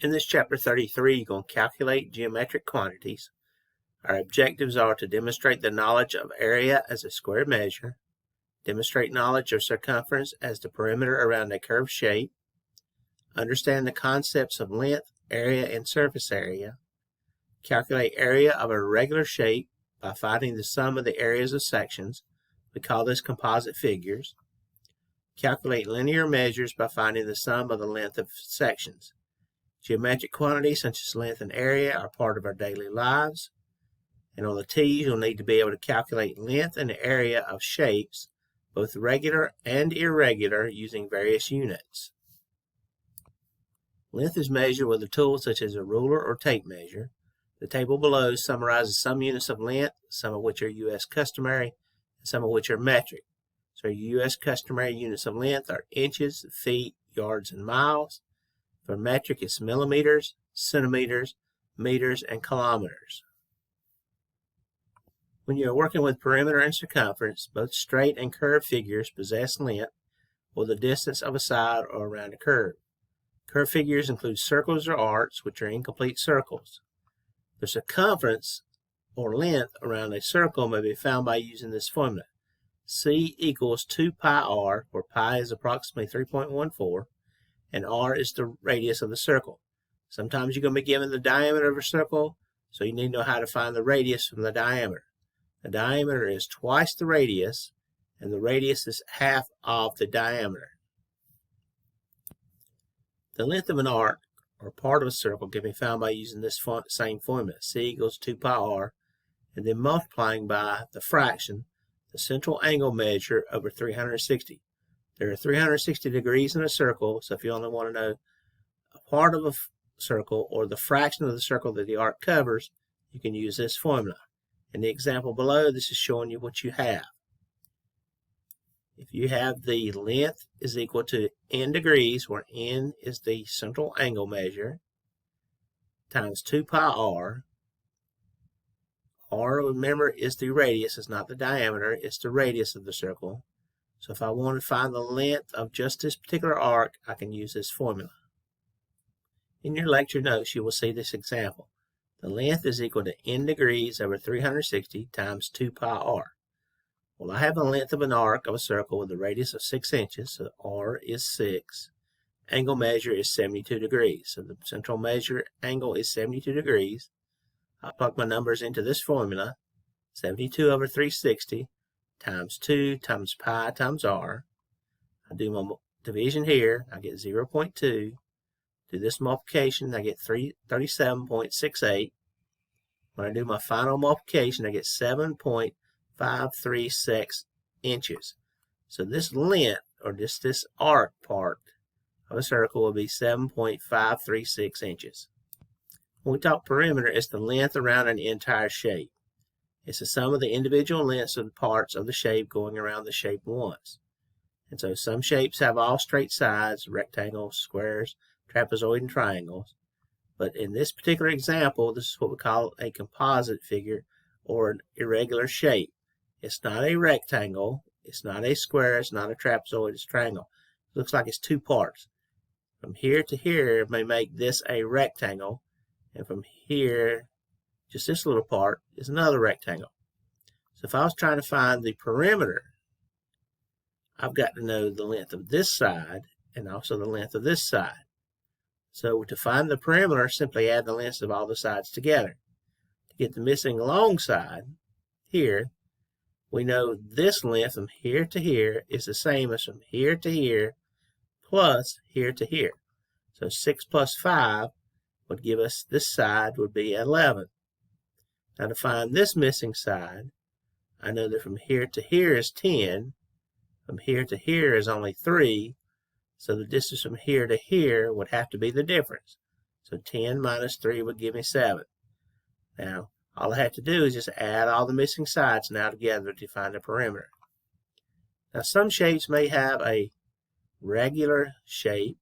In this chapter 33, you're going to calculate geometric quantities. Our objectives are to demonstrate the knowledge of area as a square measure, demonstrate knowledge of circumference as the perimeter around a curved shape, understand the concepts of length, area, and surface area, calculate area of a regular shape by finding the sum of the areas of sections. We call this composite figures. Calculate linear measures by finding the sum of the length of sections. Geometric quantities such as length and area are part of our daily lives. And on the TEAS, you'll need to be able to calculate length and area of shapes, both regular and irregular, using various units. Length is measured with a tool such as a ruler or tape measure. The table below summarizes some units of length, some of which are U.S. customary, and some of which are metric. So U.S. customary units of length are inches, feet, yards, and miles. For metric, it's millimeters, centimeters, meters, and kilometers. When you are working with perimeter and circumference, both straight and curved figures possess length, or the distance of a side or around a curve. Curved figures include circles or arcs, which are incomplete circles. The circumference or length around a circle may be found by using this formula. C equals 2 pi r, where pi is approximately 3.14, and r is the radius of the circle. Sometimes you're going to be given the diameter of a circle, so you need to know how to find the radius from the diameter. The diameter is twice the radius, and the radius is half of the diameter. The length of an arc, or part of a circle, can be found by using this same formula, C equals 2 pi r, and then multiplying by the fraction, the central angle measure, over 360. There are 360 degrees in a circle, so if you only want to know a part of a circle or the fraction of the circle that the arc covers, you can use this formula. In the example below, this is showing you what you have. If you have the length is equal to n degrees, where n is the central angle measure, times 2 pi r. R, remember, is the radius, it's not the diameter, it's the radius of the circle. So if I want to find the length of just this particular arc, I can use this formula. In your lecture notes, you will see this example. The length is equal to n degrees over 360 times 2 pi r. Well, I have the length of an arc of a circle with a radius of 6 inches, so r is 6. Angle measure is 72 degrees, so the central measure angle is 72 degrees. I plug my numbers into this formula, 72 over 360 times 2 times pi times r. I do my division here, I get 0.2. Do this multiplication, I get 37.68. When I do my final multiplication, I get 7.536 inches. So this length, or just this arc part of a circle, will be 7.536 inches. When we talk perimeter, it's the length around an entire shape. It's the sum of the individual lengths of the parts of the shape going around the shape once. And so some shapes have all straight sides, rectangles, squares, trapezoid, and triangles. But in this particular example, this is what we call a composite figure, or an irregular shape. It's not a rectangle, it's not a square, it's not a trapezoid, it's a triangle. It looks like it's two parts. From here to here may make this a rectangle, and from here, just this little part is another rectangle. So if I was trying to find the perimeter, I've got to know the length of this side and also the length of this side. So to find the perimeter, simply add the lengths of all the sides together. To get the missing long side here, we know this length from here to here is the same as from here to here plus here to here. So 6 plus 5 would give us, this side would be 11. Now to find this missing side, I know that from here to here is 10, from here to here is only 3, so the distance from here to here would have to be the difference. So 10 minus 3 would give me 7. Now, all I have to do is just add all the missing sides now together to find the perimeter. Now some shapes may have a regular shape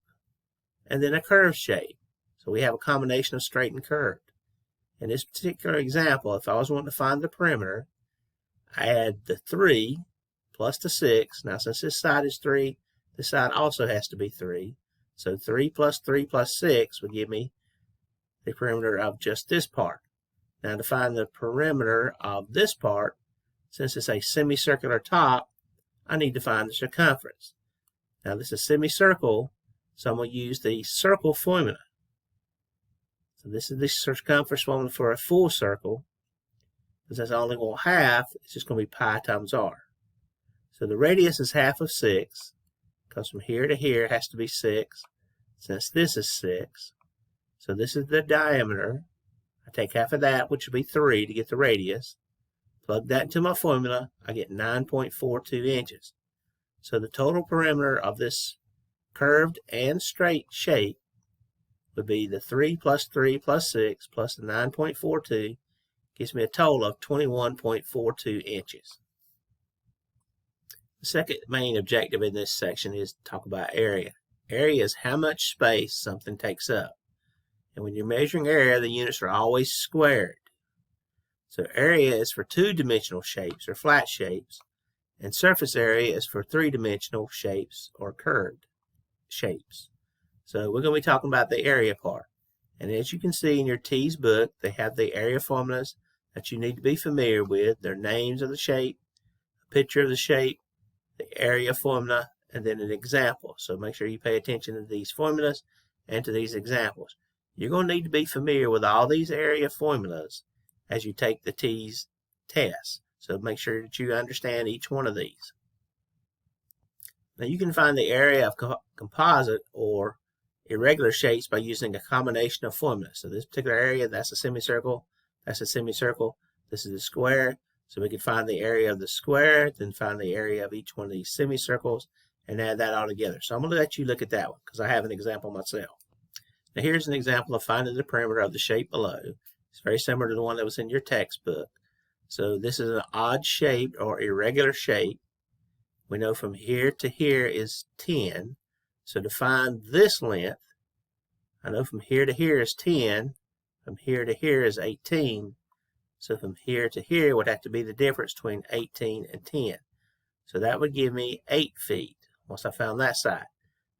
and then a curved shape. So we have a combination of straight and curved. In this particular example, if I was wanting to find the perimeter, I add the 3 plus the 6. Now since this side is 3, this side also has to be 3. So 3 plus 6 would give me the perimeter of just this part. Now to find the perimeter of this part, since it's a semicircular top, I need to find the circumference. Now this is a semicircle, so I'm going to use the circle formula. So this is the circumference formula for a full circle. Because that's only going half, it's just going to be pi times r. So the radius is half of 6, because from here to here it has to be 6, since this is 6. So this is the diameter. I take half of that, which would be 3, to get the radius. Plug that into my formula, I get 9.42 inches. So the total perimeter of this curved and straight shape would be the 3 plus 3 plus 6 plus the 9.42, gives me a total of 21.42 inches. The second main objective in this section is to talk about area. Area is how much space something takes up. And when you're measuring area, the units are always squared. So area is for two-dimensional shapes or flat shapes, and surface area is for three-dimensional shapes or curved shapes. So we're going to be talking about the area part. And as you can see in your TEAS book, they have the area formulas that you need to be familiar with. Their names of the shape, a picture of the shape, the area formula, and then an example. So make sure you pay attention to these formulas and to these examples. You're going to need to be familiar with all these area formulas as you take the TEAS test. So make sure that you understand each one of these. Now you can find the area of composite or irregular shapes by using a combination of formulas. So this particular area, that's a semicircle, that's a semicircle, this is a square. So we can find the area of the square, then find the area of each one of these semicircles, and add that all together. So I'm going to let you look at that one because I have an example myself. Now here's an example of finding the perimeter of the shape below. It's very similar to the one that was in your textbook. So this is an odd shape or irregular shape. We know from here to here is 10. So to find this length, I know from here to here is 10. From here to here is 18. So from here to here would have to be the difference between 18 and 10. So that would give me 8 feet once I found that side.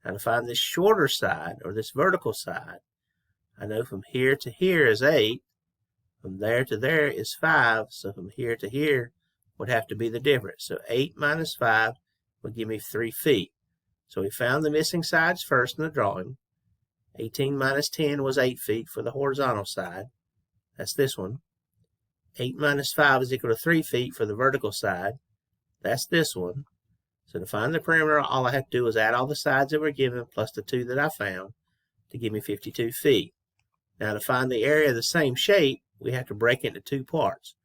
Now to find this shorter side, or this vertical side, I know from here to here is 8. From there to there is 5. So from here to here would have to be the difference. So 8 minus 5 would give me 3 feet. So we found the missing sides first in the drawing. 18 minus 10 was 8 feet for the horizontal side. That's this one. 8 minus 5 is equal to 3 feet for the vertical side. That's this one. So to find the perimeter, all I have to do is add all the sides that were given plus the 2 that I found to give me 52 feet. Now to find the area of the same shape, we have to break it into 2 parts.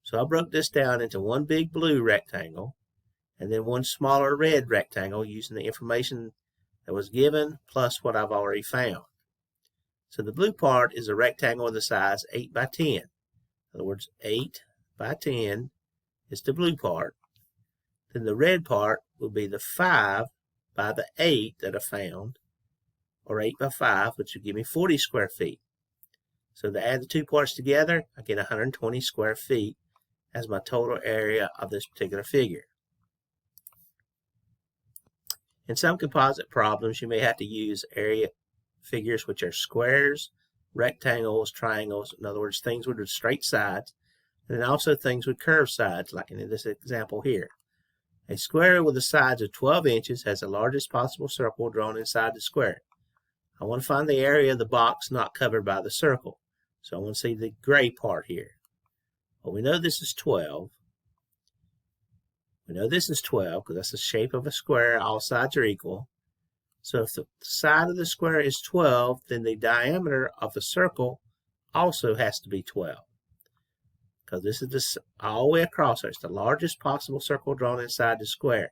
So I broke this down into one big blue rectangle and then one smaller red rectangle using the information that was given plus what I've already found. So the blue part is a rectangle of the size 8 by 10. In other words, 8 by 10 is the blue part. Then the red part will be the 5 by the 8 that I found, or 8 by 5, which would give me 40 square feet. So to add the 2 parts together, I get 120 square feet as my total area of this particular figure. In some composite problems, you may have to use area figures which are squares, rectangles, triangles, in other words, things with straight sides, and then also things with curved sides, like in this example here. A square with the sides of 12 inches has the largest possible circle drawn inside the square. I want to find the area of the box not covered by the circle. So I want to see the gray part here. Well, we know this is 12. We know this is 12 because that's the shape of a square. All sides are equal. So if the side of the square is 12, then the diameter of the circle also has to be 12. Because this is all the way across. So it's the largest possible circle drawn inside the square.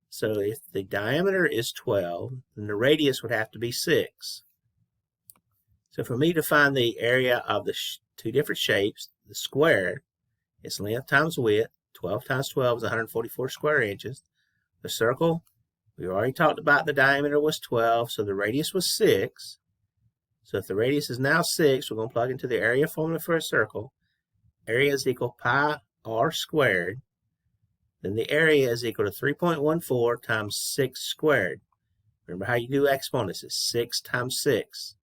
So if the diameter is 12, then the radius would have to be 6. So for me to find the area of the 2 different shapes, the square, it's length times width. 12 times 12 is 144 square inches. The circle, we already talked about the diameter was 12, so the radius was 6. So if the radius is now 6, we're going to plug into the area formula for a circle. Area is equal to pi r squared. Then the area is equal to 3.14 times 6 squared. Remember how you do exponents. It's 6 times 6.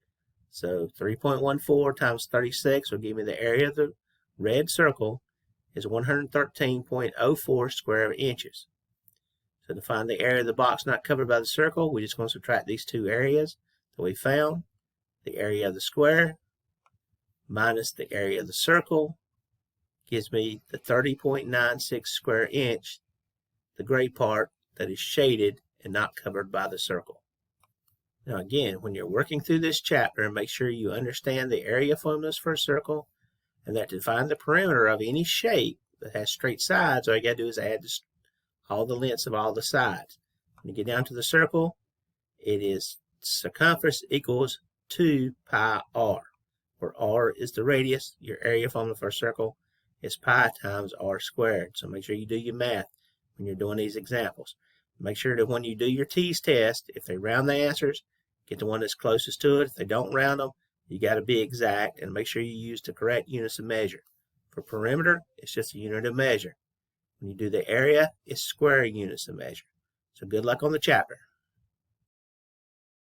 So 3.14 times 36 will give me the area of the red circle is 113.04 square inches. So to find the area of the box not covered by the circle, we're just going to subtract these two areas that we found. The area of the square minus the area of the circle gives me the 30.96 square inch, the gray part that is shaded and not covered by the circle. Now again, when you're working through this chapter, make sure you understand the area formulas for a circle, and that to find the perimeter of any shape that has straight sides, all you got to do is add all the lengths of all the sides. When you get down to the circle, it is circumference equals 2 pi r, where r is the radius. Your area formula for a circle is pi times r squared. So make sure you do your math when you're doing these examples. Make sure that when you do your TEAS test, if they round the answers, get the one that's closest to it. If they don't round them, you got to be exact, and make sure you use the correct units of measure. For perimeter, it's just a unit of measure. When you do the area, it's square units of measure. So good luck on the chapter.